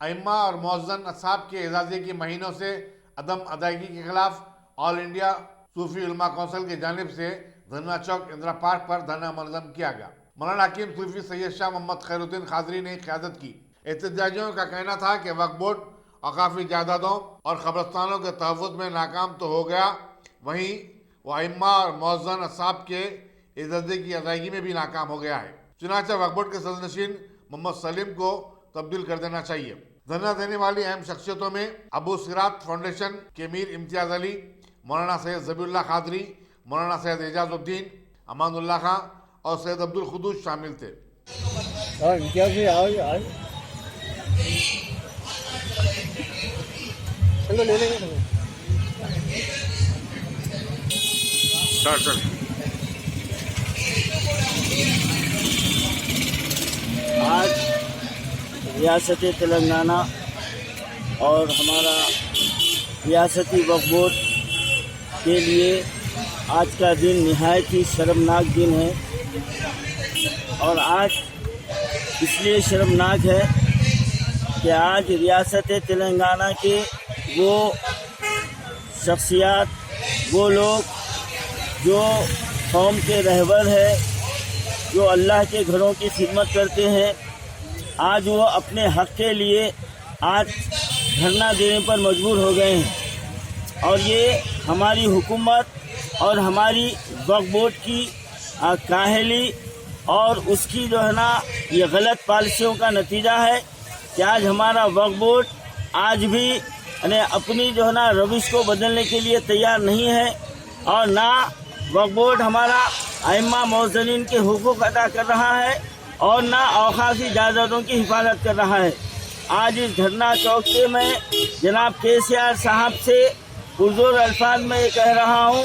अइम्मा और मुअज्जन असहाब के एजाज़े की महीनों से अदम अदायगी के खिलाफ ऑल इंडिया सूफी उलमा कौंसिल की जानिब से धरना चौक इंदिरा पार्क पर धरना मनज़म किया गया। मौलाना हकीम सूफी सैयद शाह मोहम्मद खैरुद्दीन खादरी ने क़यादत की। एहतजाजियों का कहना था कि वक्फ बोर्ड औक़ाफ़ी जायदादों और क़ब्रिस्तानों के तहफ़्फ़ुज़ में नाकाम तो हो गया, वहीं वह अइम्मा और मुअज्जन असहाब के एजाज़े की अदायगी में भी नाकाम हो गया है। चुनांचे वक्फ बोर्ड के सदरनशीन मोहम्मद सलीम को तब्दील कर देना चाहिए। धरना देने वाली अहम शख्सियतों में अबू सिरात फाउंडेशन के मीर इम्तियाज़ अली, मौलाना सैयद ज़बीउल्लाह खादरी, मौलाना सैयद एजाज़ुद्दीन, अमानुल्लाह खां और सैयद अब्दुल खुदूस शामिल थे। आज रियासत तेलंगाना और हमारा रियासती वक्फ बोर्ड के लिए आज का दिन निहायत ही शर्मनाक दिन है। और आज इसलिए शर्मनाक है कि आज रियासत तेलंगाना के वो शख्सियात, वो लोग जो कौम के रहबर है, जो अल्लाह के घरों की खिदमत करते हैं, आज वो अपने हक़ के लिए आज धरना देने पर मजबूर हो गए हैं। और ये हमारी हुकूमत और हमारी वक्फ बोर्ड की काहली और उसकी जो है ना ये गलत पॉलिसियों का नतीजा है कि आज हमारा वक्फ बोर्ड आज भी अपनी जो है ना रविश को बदलने के लिए तैयार नहीं है। और ना वक्फ बोर्ड हमारा अइम्मा मुअज्जनीन के हुकूक अदा कर रहा है और ना औक़ाफ़ी जायदादों की हिफाजत कर रहा है। आज इस धरना चौक से मैं जनाब KCR साहब से पुरज़ोर अल्फाज में ये कह रहा हूँ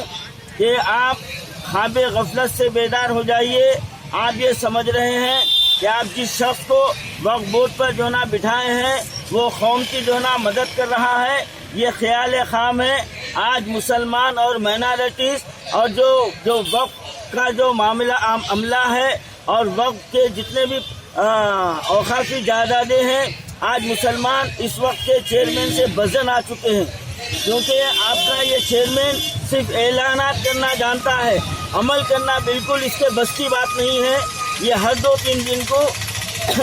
कि आप ख्वाब गफलत से बेदार हो जाइए। आप ये समझ रहे हैं कि आप जिस शख्स को वक्फ बोर्ड पर जो ना बिठाए हैं वो कौम की जो ना मदद कर रहा है, ये ख्याल खाम है। आज मुसलमान और माइनॉरिटीज़ और जो वक्फ का जो अमला है और वक्फ के जितने भी औक़ाफ़ी जायदादें हैं, आज मुसलमान इस वक्त के चेयरमैन से बज़न आ चुके हैं, क्योंकि आपका ये चेयरमैन सिर्फ ऐलानात करना जानता है, अमल करना बिल्कुल इसके बस की बात नहीं है। ये हर 2-3 दिन को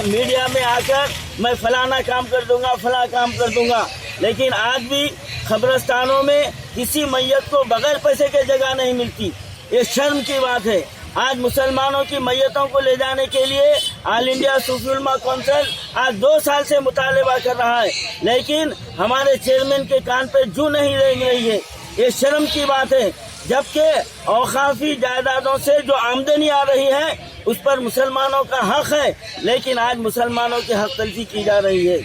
मीडिया में आकर मैं फलाना काम कर दूंगा, फला काम कर दूंगा, लेकिन आज भी कब्रिस्तानों में किसी मैयत को बगैर पैसे के जगह नहीं मिलती। ये शर्म की बात है। आज मुसलमानों की मैयतों को ले जाने के लिए ऑल इंडिया सूफी उलमा कौंसिल आज 2 साल से मुतालबा कर रहा है, लेकिन हमारे चेयरमैन के कान पे जू नहीं रेंग रही है। ये शर्म की बात है, जबकि औक़ाफ़ी जायदादों से जो आमदनी आ रही है उस पर मुसलमानों का हक़ है, लेकिन आज मुसलमानों की हक़ तलफी की जा रही है।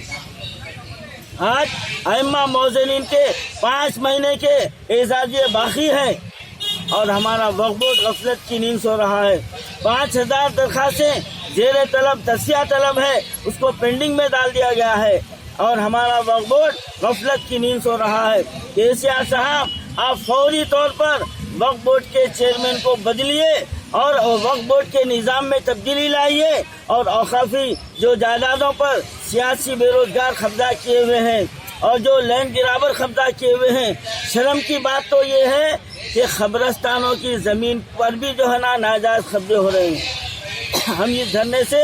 आज अइम्मा मुअज्जनीन के 5 महीने के एजाज़े बाकी है और हमारा वक्फ बोर्ड गफलत की नींद सो रहा है। 5000 दरखास्तें जेर तलब तस्या तलब है, उसको पेंडिंग में डाल दिया गया है और हमारा वक्फ बोर्ड गफलत की नींद सो रहा है। KCR साहब, आप फौरी तौर पर वक्फ बोर्ड के चेयरमैन को बदलिए और वक्फ बोर्ड के निज़ाम में तब्दीली लाइए और औक़ाफ़ी जो जायदादों पर सियासी बेरोजगार कब्जा किए हुए हैं और जो लैंड गिरावर कब्जा किए हुए हैं, शर्म की बात तो ये है कि कब्रिस्तानों की ज़मीन पर भी जो है ना नाजायज़ कब्जे हो रहे हैं। हम इस धरने से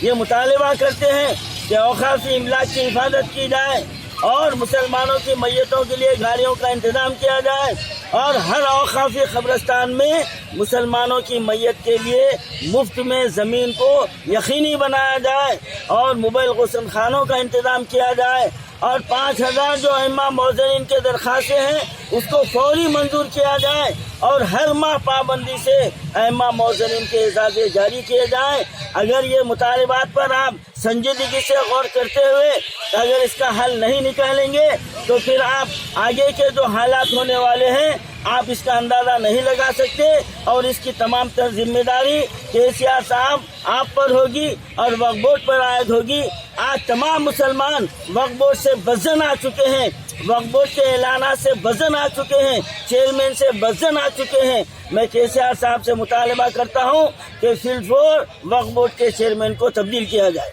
ये मुतालबा करते हैं कि औक़ाफ़ी इमलाक की हिफाजत की जाए और मुसलमानों की मैयतों के लिए गाड़ियों का इंतज़ाम किया जाए और हर औक़ाफ़ी कब्रिस्तान में मुसलमानों की मैयत के लिए मुफ्त में ज़मीन को यकीनी बनाया जाए और मोबाइल गुस्ल खानों का इंतज़ाम किया जाए और 5000 जो अइम्मा मुअज्जनीन के दरखास्तें हैं उसको फौरी मंजूर किया जाए और हर माह पाबंदी से अइम्मा मुअज्जनीन के इजाज़े जारी किए जाएं। अगर ये मुतालबात पर आप संजीदगी से गौर करते हुए अगर इसका हल नहीं निकालेंगे तो फिर आप आगे के जो हालात होने वाले हैं आप इसका अंदाज़ा नहीं लगा सकते और इसकी तमाम तर जिम्मेदारी KCR साहब आप पर होगी और वक्फ बोर्ड पर आयद होगी। आज तमाम मुसलमान वक्फ बोर्ड से बज़न आ चुके हैं, वक्फ बोर्ड के ऐलानात से बज़न आ चुके हैं, चेयरमैन से बज़न आ चुके हैं। मैं KCR साहब से मुतालबा करता हूँ कि फिलफोर वक्फ बोर्ड के चेयरमैन को तब्दील किया जाए।